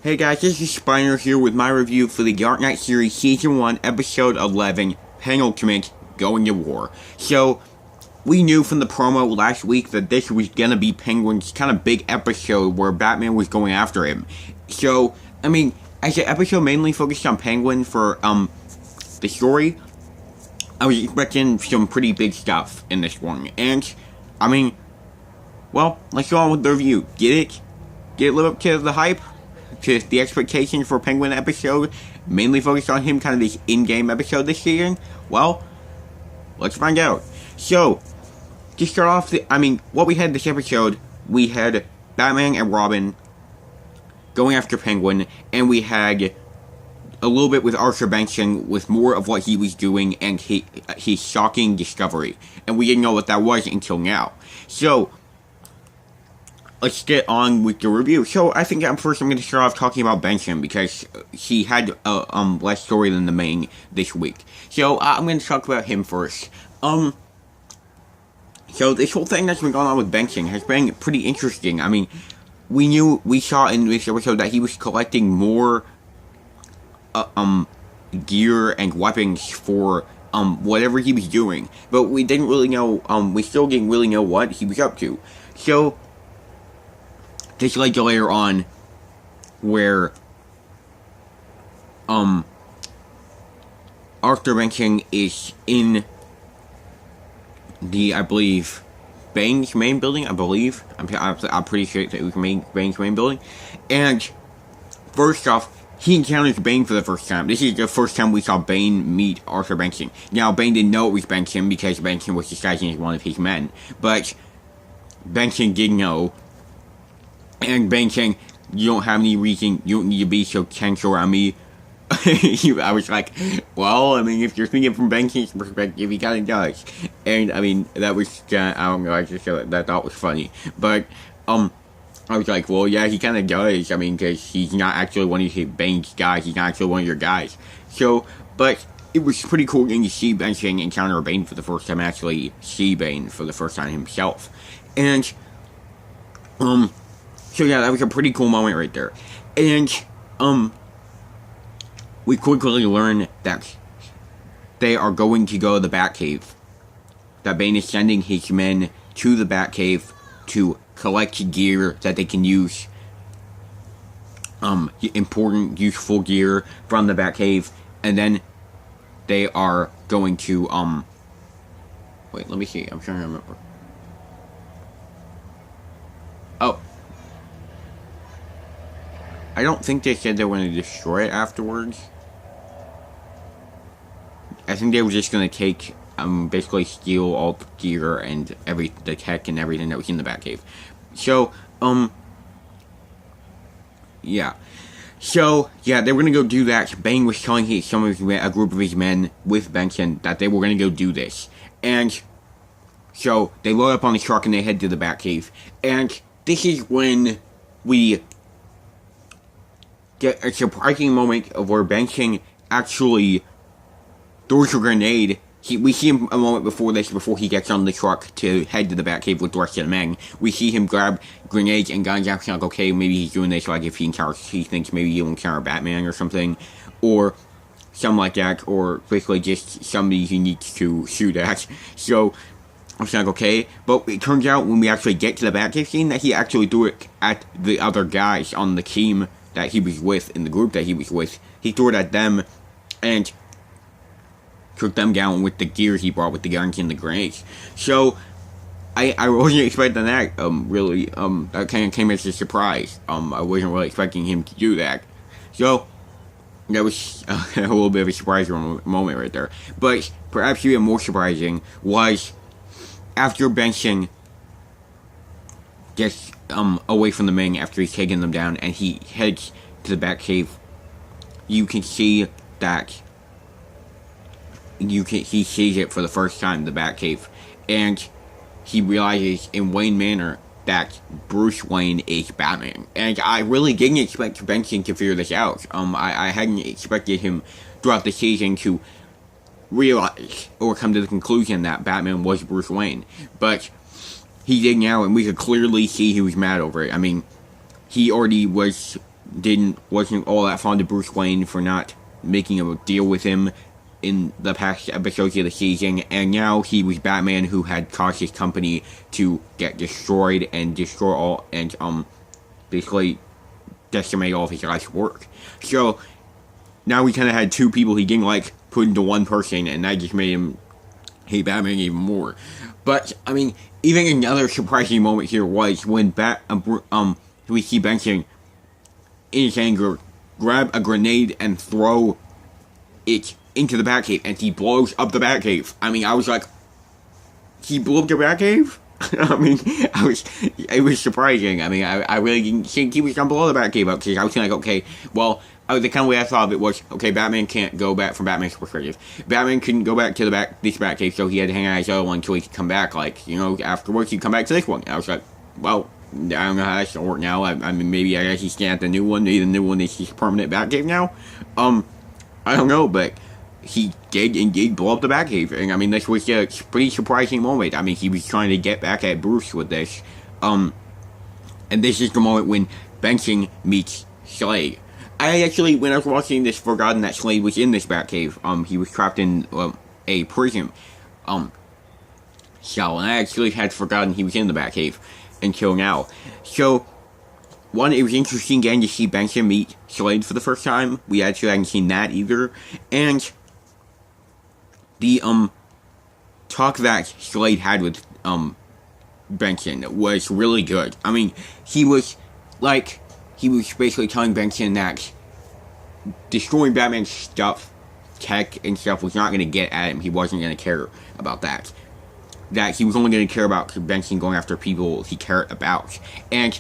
Hey guys, this is Spiner here with my review for the Dark Knight series Season 1, Episode 11, Penultimate, Going to War. So, we knew from the promo last week that this was gonna be Penguin's kind of big episode where Batman was going after him. So, I mean, as the episode mainly focused on Penguin for, the story, I was expecting some pretty big stuff in this one. And, I mean, well, let's go on with the review. Get it? Get a little up to the hype? To the expectations for Penguin episode, mainly focused on him, kind of this in-game episode this season? Well, let's find out. So, to start off, what we had this episode, we had Batman and Robin going after Penguin, and we had a little bit with Arthur Benson with more of what he was doing and his shocking discovery. And we didn't know what that was until now. So, let's get on with the review. So, I think first I'm going to start off talking about Benson, because he had less story than the main this week. So, I'm going to talk about him first. So this whole thing that's been going on with Benson has been pretty interesting. I mean, we saw in this episode that he was collecting more gear and weapons for whatever he was doing, but we didn't really know, we still didn't really know what he was up to. So, just like later on, where, Arthur Benson is in the, I believe, Bane's main building, I believe. I'm pretty sure it was Bane's main building. And, first off, he encounters Bane for the first time. This is the first time we saw Bane meet Arthur Benson. Now, Bane didn't know it was Benson because Benson was disguising as one of his men. But, Benson did know. And Bane saying, you don't have any reason, you don't need to be so tense around me. I was like, well, I mean, if you're thinking from Benson's perspective, he kind of does. And, I mean, that was, I don't know, I just that thought was funny. But, I was like, well, yeah, he kind of does. I mean, because he's not actually one of Bane's guys. He's not actually one of your guys. So, but it was pretty cool getting to see Benson encounter Bane for the first time, actually see Bane for the first time himself. And, so yeah, that was a pretty cool moment right there. And, we quickly learn that they are going to go to the Batcave. That Bane is sending his men to the Batcave to collect gear that they can use. Important, useful gear from the Batcave. And then they are going to, wait, let me see. I'm trying to remember. Oh. I don't think they said they were going to destroy it afterwards. I think they were just going to take, basically steal all the gear and the tech and everything that was in the Batcave. So, yeah. So, yeah, they were going to go do that. Bane was telling a group of his men with Benson that they were going to go do this. And so, they load up on the truck and they head to the Batcave. And this is when we get a surprising moment of where Benson actually throws a grenade. We see him a moment before this, before he gets on the truck to head to the Batcave with the rest of the men. We see him grab grenades and guns out, like, okay, maybe he's doing this, like, if he thinks maybe he'll encounter Batman or something, or something like that, or basically just somebody he needs to shoot at. So, I was like, okay, but it turns out when we actually get to the Batcave scene that he actually threw it at the other guys on the team that he was with, in the group that he was with. He threw it at them, and took them down with the gear he brought, with the guns and the grenades. So, I wasn't expecting that, really. That kind of came as a surprise. I wasn't really expecting him to do that. So, that was a little bit of a surprise moment right there. But, perhaps even more surprising was, after Benson gets away from the men after he's taken them down and he heads to the Batcave, you can see that he sees it for the first time, the Batcave, and he realizes in Wayne Manor that Bruce Wayne is Batman. And I really didn't expect Benson to figure this out. I hadn't expected him throughout the season to realize or come to the conclusion that Batman was Bruce Wayne. But he did now, and we could clearly see he was mad over it. I mean, he already was wasn't all that fond of Bruce Wayne for not making a deal with him in the past episodes of the season, and now he was Batman who had caused his company to get destroyed and destroy all and basically decimate all of his life's work. So now we kind of had two people he didn't like put into one person, and that just made him hate Batman even more. But I mean, even another surprising moment here was when we see Benson in his anger grab a grenade and throw it into the Batcave, and he blows up the Batcave. I mean, I was like, he blew up the Batcave? I mean, it was surprising. I mean, I really didn't think he was going to blow the Batcave up, because I was like, okay, well, the kind of way I thought of it was, okay, Batman can't go back from Batman's perspective. Batman couldn't go back to this Batcave, so he had to hang out his other one until he could come back, like, you know, afterwards he'd come back to this one. And I was like, well, I don't know how that's going to work now. I mean, maybe I guess he's staying at the new one. Maybe the new one is his permanent Batcave now. I don't know, but he did indeed blow up the Batcave. And I mean, this was a pretty surprising moment. I mean, he was trying to get back at Bruce with this. And this is the moment when Benson meets Slade. I actually, when I was watching this, forgotten that Slade was in this Batcave. He was trapped in a prison cell, and I actually had forgotten he was in the Batcave until now. So, one, it was interesting getting to see Benson meet Slade for the first time. We actually hadn't seen that either. And the talk that Slade had with Benson was really good. I mean, he was basically telling Benson that destroying Batman's stuff, tech and stuff, was not going to get at him. He wasn't going to care about that. That he was only going to care about Benson going after people he cared about. And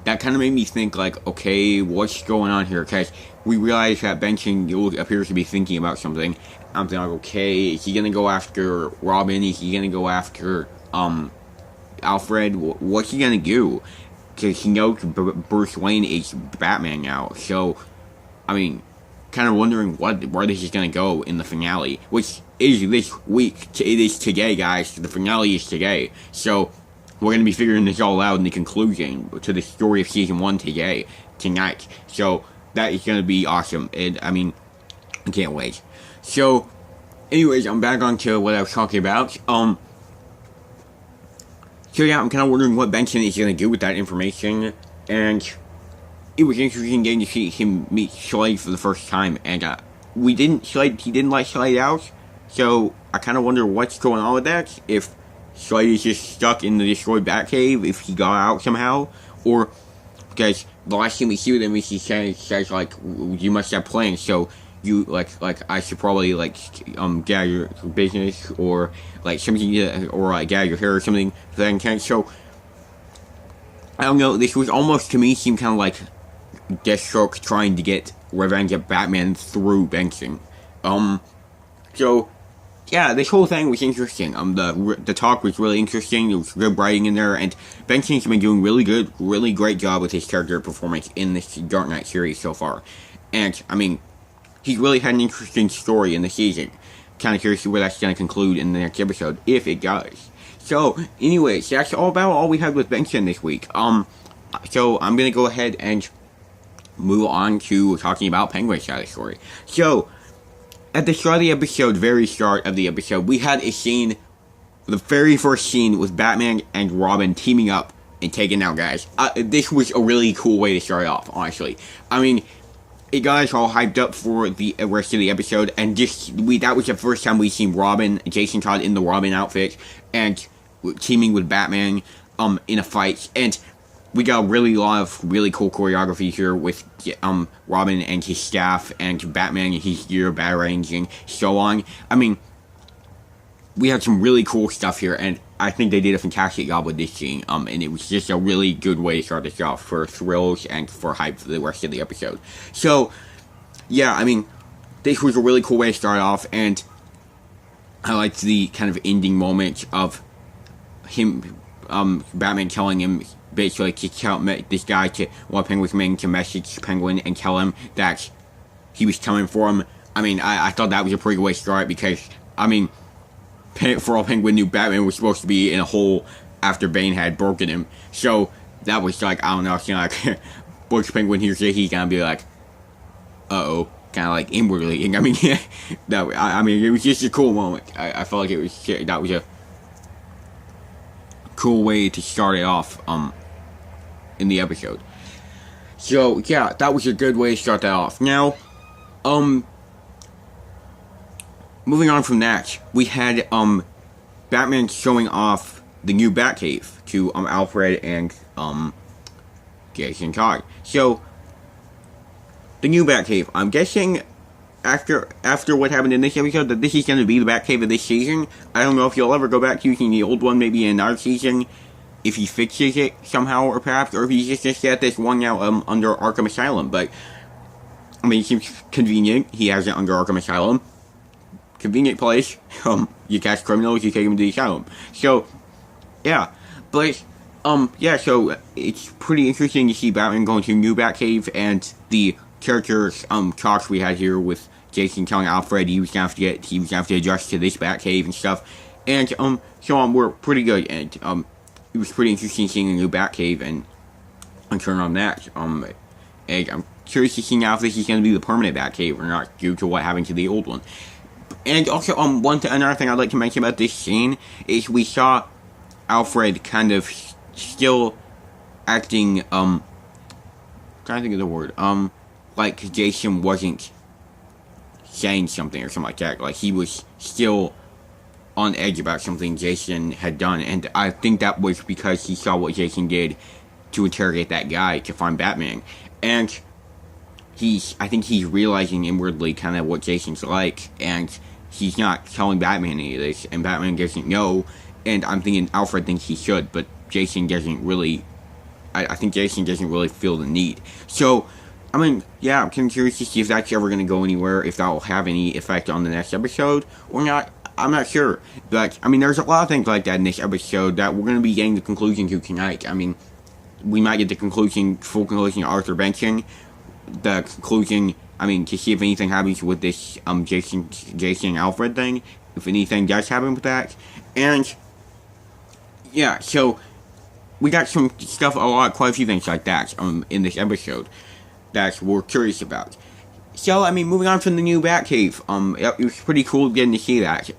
that kind of made me think, like, okay, what's going on here? Because we realized that Benson appears to be thinking about something. I'm thinking, like, okay, is he going to go after Robin? Is he going to go after Alfred? What's he going to do? Because he knows Bruce Wayne is Batman now. So, I mean, kind of wondering where this is going to go in the finale. Which is this week. It is today, guys. The finale is today. So, we're going to be figuring this all out in the conclusion to the story of Season 1 tonight. So, that is going to be awesome. I mean, I can't wait. So, anyways, I'm back on to what I was talking about. So yeah, I'm kind of wondering what Benson is going to do with that information. And it was interesting getting to see him meet Slade for the first time. And he didn't let Slade out. So, I kind of wonder what's going on with that. If Slade is just stuck in the destroyed Batcave, if he got out somehow, or because the last time we see with him is he says like, you must have plans, so you like I should probably like get out of your business, or like something, or like get out of your hair or something of that intent. So I don't know, this was almost to me seemed kind of like Deathstroke trying to get revenge at Batman through Benson. So yeah, this whole thing was interesting. The talk was really interesting. There was good writing in there, and Benson's been doing really great job with his character performance in this Dark Knight series so far. And I mean, he's really had an interesting story in the season. Kind of curious to where that's going to conclude in the next episode, if it does. So, anyways, that's all we had with Benson this week. So I'm gonna go ahead and move on to talking about Penguin's side of the story. So, at the start of the episode, very start of the episode, we had a scene, the very first scene with Batman and Robin teaming up and taking out guys. This was a really cool way to start off, honestly. I mean, it got us all hyped up for the rest of the episode, and that was the first time we've seen Jason Todd in the Robin outfit, and teaming with Batman, in a fight, and we got a lot of really cool choreography here with Robin and his staff, and Batman and his gear, batarangs, and so on. I mean, we had some really cool stuff here, and I think they did a fantastic job with this scene, and it was just a really good way to start this off for thrills and for hype for the rest of the episode. So, yeah, I mean, this was a really cool way to start off, and I liked the kind of ending moment of him, Batman telling him, basically, to tell this guy Penguin's man to message Penguin and tell him that he was coming for him. I mean, I thought that was a pretty good way to start, because, I mean, for all Penguin knew, Batman was supposed to be in a hole after Bane had broken him. So, that was like, I don't know, like, Butch Penguin hears it, he's gonna be like, uh-oh, kind of like inwardly. And I mean, yeah, I mean, it was just a cool moment. I felt like that was a cool way to start it off, in the episode. So, yeah, that was a good way to start that off. Now, moving on from that, we had, Batman showing off the new Batcave to, Alfred and, Jason Todd. So, the new Batcave, I'm guessing after what happened in this episode that this is going to be the Batcave of this season. I don't know if you'll ever go back to using the old one maybe in another season, if he fixes it somehow, or perhaps, or if he's just got this one now under Arkham Asylum. But I mean, it seems convenient. He has it under Arkham Asylum. Convenient place. You catch criminals, you take them to the asylum. So, yeah. But, yeah, so it's pretty interesting to see Batman going to a new Batcave, and the characters, talks we had here with Jason telling Alfred he was gonna have to adjust to this Batcave and stuff. And, so, we're pretty good, and, it was pretty interesting seeing a new Batcave and turn on that. And I'm curious to see now if this is going to be the permanent Batcave or not, due to what happened to the old one. And also, another thing I'd like to mention about this scene is we saw Alfred kind of still acting, trying to think of the word, like Jason wasn't saying something or something like that. Like, he was still on edge about something Jason had done, and I think that was because he saw what Jason did to interrogate that guy to find Batman, and I think he's realizing inwardly kind of what Jason's like, and he's not telling Batman any of this, and Batman doesn't know, and I'm thinking Alfred thinks he should, but Jason doesn't really, I think Jason doesn't really feel the need. So, I mean, yeah, I'm kind of curious to see if that's ever going to go anywhere, if that will have any effect on the next episode, or not. I'm not sure, but, I mean, there's a lot of things like that in this episode that we're going to be getting the conclusion to tonight. I mean, we might get the full conclusion of Arthur Benson, the conclusion, I mean, to see if anything happens with this, Jason and Alfred thing, if anything does happen with that, and, yeah, so, we got some stuff, quite a few things like that, in this episode, that we're curious about. So, I mean, moving on from the new Batcave, it was pretty cool getting to see that.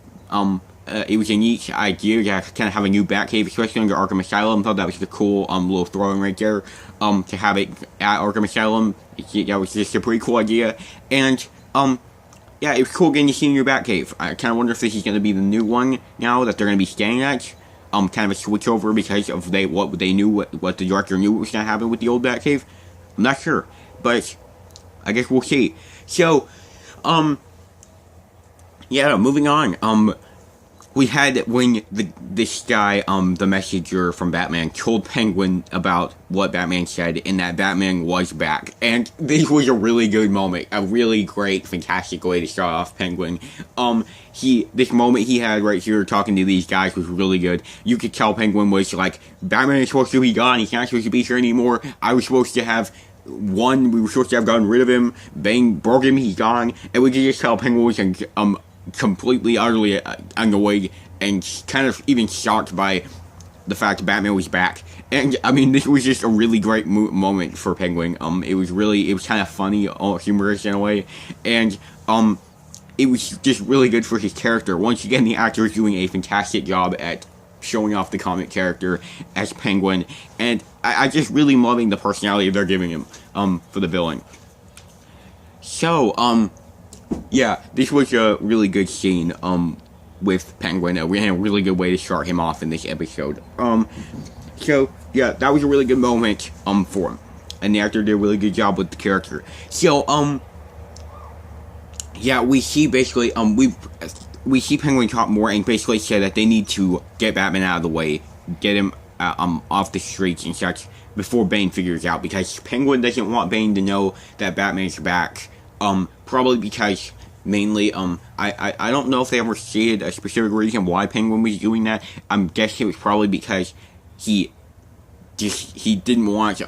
It was a neat idea to kind of have a new Batcave, especially under Arkham Asylum. Thought that was a cool, little throw-in right there, to have it at Arkham Asylum. That was just a pretty cool idea. And, yeah, it was cool getting to see a new Batcave. I kind of wonder if this is going to be the new one now that they're going to be staying at. Kind of a switch over because of what the director knew was going to happen with the old Batcave. I'm not sure, but I guess we'll see. So, yeah, moving on. We had when this guy, the messenger from Batman, told Penguin about what Batman said, and that Batman was back. And this was a really good moment, a really great, fantastic way to start off Penguin. This moment he had right here talking to these guys was really good. You could tell Penguin was like, Batman is supposed to be gone, he's not supposed to be here anymore. We were supposed to have gotten rid of him. Bane broke him, he's gone. And we could just tell Penguin was completely, utterly annoyed and kind of even shocked by the fact that Batman was back. And, I mean, this was just a really great moment for Penguin. It was kind of funny, humorous in a way. And, it was just really good for his character. Once again, the actor is doing a fantastic job at showing off the comic character as Penguin. And I just really loving the personality they're giving him, for the villain. So, yeah, this was a really good scene, with Penguin. We had a really good way to start him off in this episode. So, yeah, that was a really good moment, for him. And the actor did a really good job with the character. So, yeah, we see basically, we see Penguin talk more and basically say that they need to get Batman out of the way, get him, off the streets and such before Bane figures out, because Penguin doesn't want Bane to know that Batman's back, probably because mainly, I don't know if they ever stated a specific reason why Penguin was doing that. I'm guessing it was probably because he didn't want,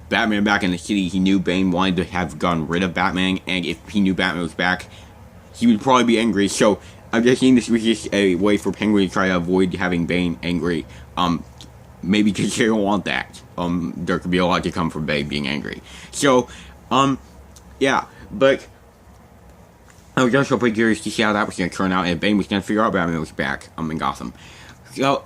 Batman back in the city. He knew Bane wanted to have gotten rid of Batman, and if he knew Batman was back, he would probably be angry. So, I'm guessing this was just a way for Penguin to try to avoid having Bane angry, maybe because they don't want that. There could be a lot to come from Bay being angry. So, yeah, but I was also pretty curious to see how that was going to turn out, and Bane was going to figure out Batman was back, in Gotham. So,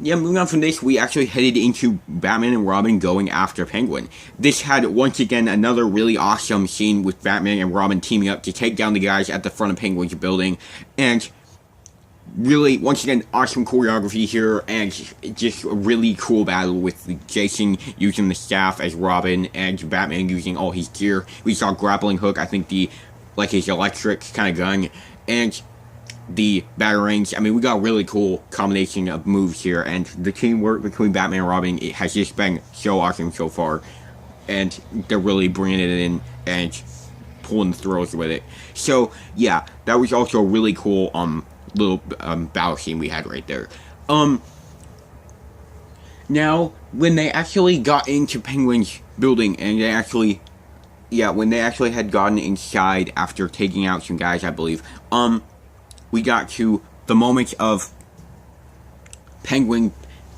yeah, moving on from this, we actually headed into Batman and Robin going after Penguin. This had, once again, another really awesome scene with Batman and Robin teaming up to take down the guys at the front of Penguin's building, and really, once again, awesome choreography here, and just a really cool battle with Jason using the staff as Robin, and Batman using all his gear. We saw Grappling Hook, I think his electric kind of gun, and the batarangs. I mean, we got a really cool combination of moves here, and the teamwork between Batman and Robin, it has just been so awesome so far, and they're really bringing it in and pulling the thrills with it. So, yeah, that was also a really cool, little battle scene we had right there. Now, when they actually got into Penguin's building, and when they actually had gotten inside after taking out some guys, I believe, we got to the moment of Penguin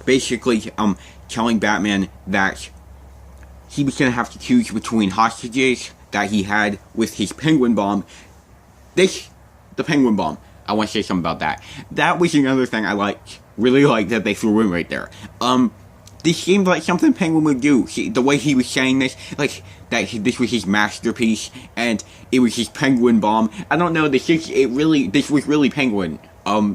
basically telling Batman that he was going to have to choose between hostages that he had with his Penguin bomb. The Penguin bomb. I want to say something about that. That was another thing I really liked that they threw in right there. This seemed like something Penguin would do. The way he was saying this, this was his masterpiece, and it was his Penguin bomb. I don't know, this was really Penguin,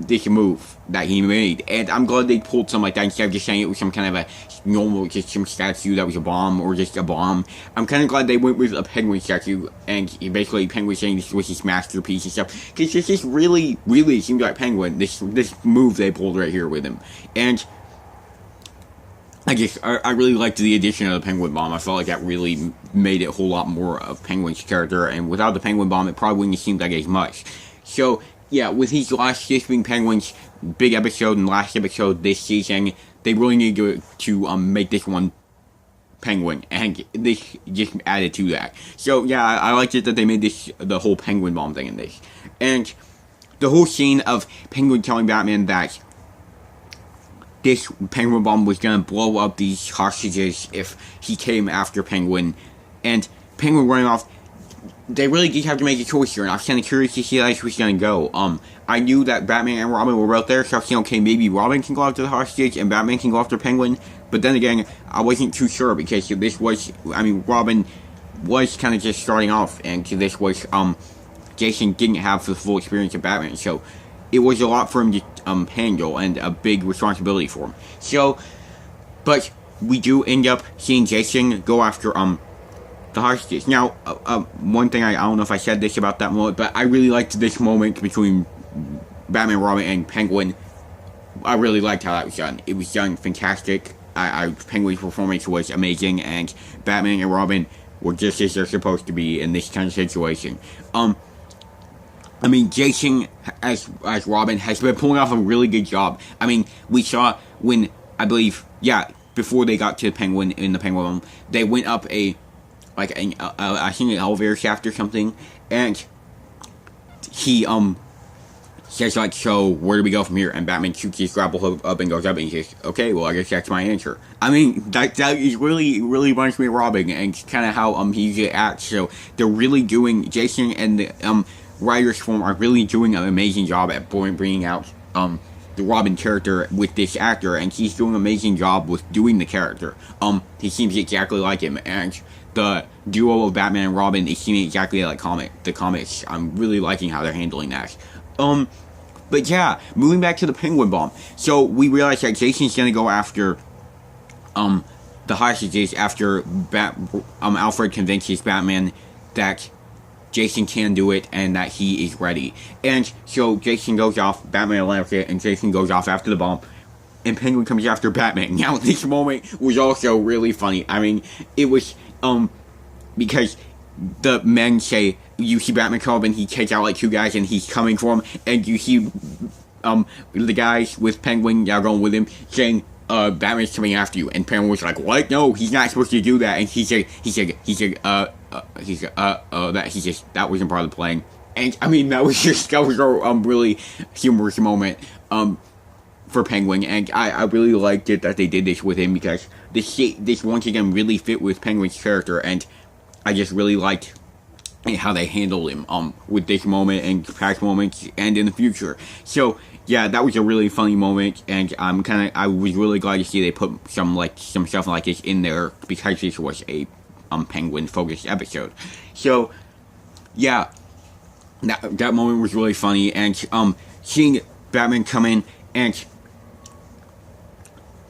this move that he made, and I'm glad they pulled something like that instead of just saying it was some kind of a normal, just some statue that was a bomb, or just a bomb. I'm kind of glad they went with a Penguin statue, and basically Penguin saying this was his masterpiece and stuff, because this just really seemed like Penguin, this move they pulled right here with him, and I really liked the addition of the Penguin bomb. I felt like that really made it a whole lot more of Penguin's character, and without the Penguin bomb, it probably wouldn't have seemed like as much. So, yeah, with his this being Penguin's big episode and last episode this season, they really need to make this one Penguin, and this just added to that. So, yeah, I liked it that they made the whole Penguin bomb thing in this. And the whole scene of Penguin telling Batman that this Penguin bomb was going to blow up these hostages if he came after Penguin, and Penguin running off. They really did have to make a choice here, and I was kind of curious to see how this was going to go. I knew that Batman and Robin were out there, so I was saying, okay, maybe Robin can go after the hostage and Batman can go after Penguin, but then again, I wasn't too sure, because Robin was kind of just starting off, and this was, Jason didn't have the full experience of Batman, so it was a lot for him to handle, and a big responsibility for him. So, but we do end up seeing Jason go after the hostages. Now, one thing I don't know if I said this about that moment, but I really liked this moment between Batman, Robin, and Penguin. I really liked how that was done. It was done fantastic. Penguin's performance was amazing, and Batman and Robin were just as they're supposed to be in this kind of situation. Jason, as Robin, has been pulling off a really good job. We saw when, I believe, before they got to Penguin, in the Penguin room, they went up I think an elevator shaft or something, and he, says, so, where do we go from here? And Batman shoots his grapple hook up and goes up, and he says, okay, well, I guess that's my answer. That is really reminds me of Robin, and kind of how, he usually acts, so they're really doing, Jason and the, writers form are really doing an amazing job at bringing out the Robin character with this actor, and he's doing an amazing job with doing the character. He seems exactly like him, and the duo of Batman and Robin is seeming exactly like the comics. I'm really liking how they're handling that. But yeah, moving back to the Penguin bomb. So we realize that Jason's gonna go after the hostages after Alfred convinces Batman that Jason can do it, and that he is ready. And so Jason goes off, Batman allows it, and Jason goes off after the bomb, and Penguin comes after Batman. Now, this moment was also really funny. It was, because the men say, you see Batman come up, and he takes out, two guys, and he's coming for him, and you see, the guys with Penguin, going with him, saying, Batman's coming after you, and Penguin was like, what? No, he's not supposed to do that, and he said, that wasn't part of the plan. And, that was a really humorous moment. for Penguin, and I really liked it that they did this with him, because this once again really fit with Penguin's character, and I just really liked how they handled him with this moment and past moments and in the future. So yeah, that was a really funny moment, and I was really glad to see they put some stuff like this in there, because this was a Penguin focused episode. So yeah, that moment was really funny, and seeing Batman come in and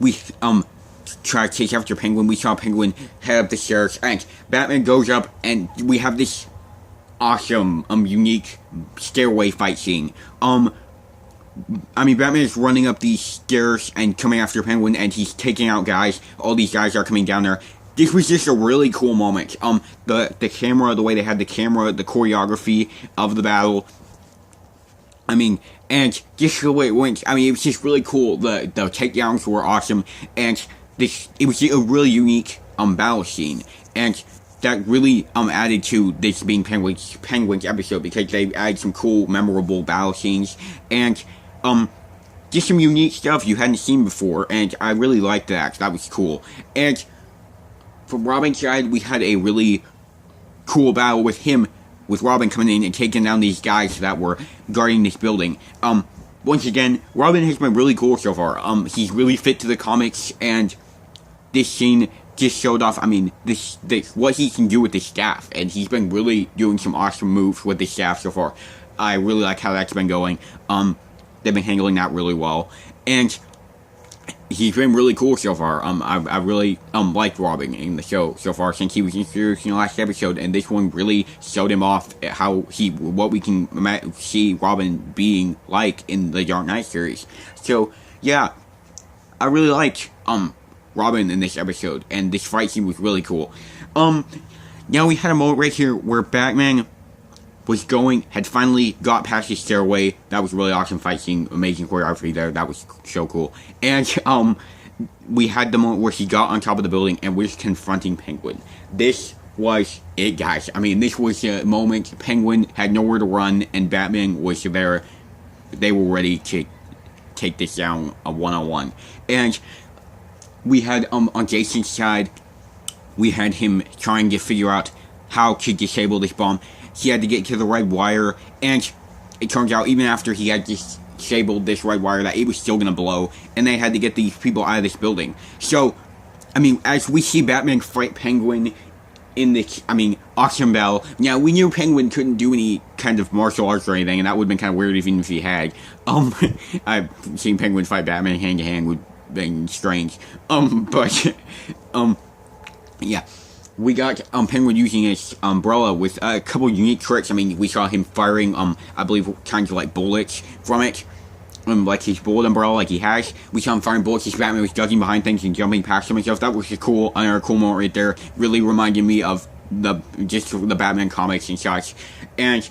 we try to chase after Penguin. We saw Penguin head up the stairs, and Batman goes up, and we have this awesome unique stairway fight scene. Batman is running up these stairs and coming after Penguin, and he's taking out guys. All these guys are coming down there. This was just a really cool moment. The camera, the way they had the camera, the choreography of the battle. And just the way it went. It was just really cool. The takedowns were awesome, and it was a really unique battle scene, and that really added to this being Penguin's episode, because they added some cool, memorable battle scenes, and just some unique stuff you hadn't seen before, and I really liked that. That was cool. And from Robin's side, we had a really cool battle with Robin coming in and taking down these guys that were guarding this building. Once again, Robin has been really cool so far. He's really fit to the comics, and this scene just showed off, this what he can do with the staff, and he's been really doing some awesome moves with the staff so far. I really like how that's been going. They've been handling that really well, and he's been really cool so far. I really liked Robin in the show so far since he was introduced in the last episode, and this one really showed him off what we can see Robin being like in the Dark Knight series. So yeah, I really liked Robin in this episode, and this fight scene was really cool. Now we had a moment right here where Batman had finally got past his stairway. That was a really awesome fight scene, amazing choreography there. That was so cool. And we had the moment where he got on top of the building and was confronting Penguin. This was it, guys. This was a moment. Penguin had nowhere to run, and Batman was there. They were ready to take this down one-on-one. And we had on Jason's side, we had him trying to figure out how to disable this bomb. He had to get to the red wire, and it turns out even after he had disabled this red wire, that it was still gonna blow, and they had to get these people out of this building. So, as we see Batman fight Penguin in this, Awesome Bell. Now, we knew Penguin couldn't do any kind of martial arts or anything, and that would have been kind of weird even if he had. I've seen Penguin fight Batman hand to hand would have been strange. Yeah. We got Penguin using his umbrella with a couple unique tricks. We saw him firing, I believe, kinds of like bullets from it. Like his bullet umbrella, like he has. We saw him firing bullets as Batman was ducking behind things and jumping past them and stuff. That was another cool moment right there. Really reminded me of the Batman comics and such. And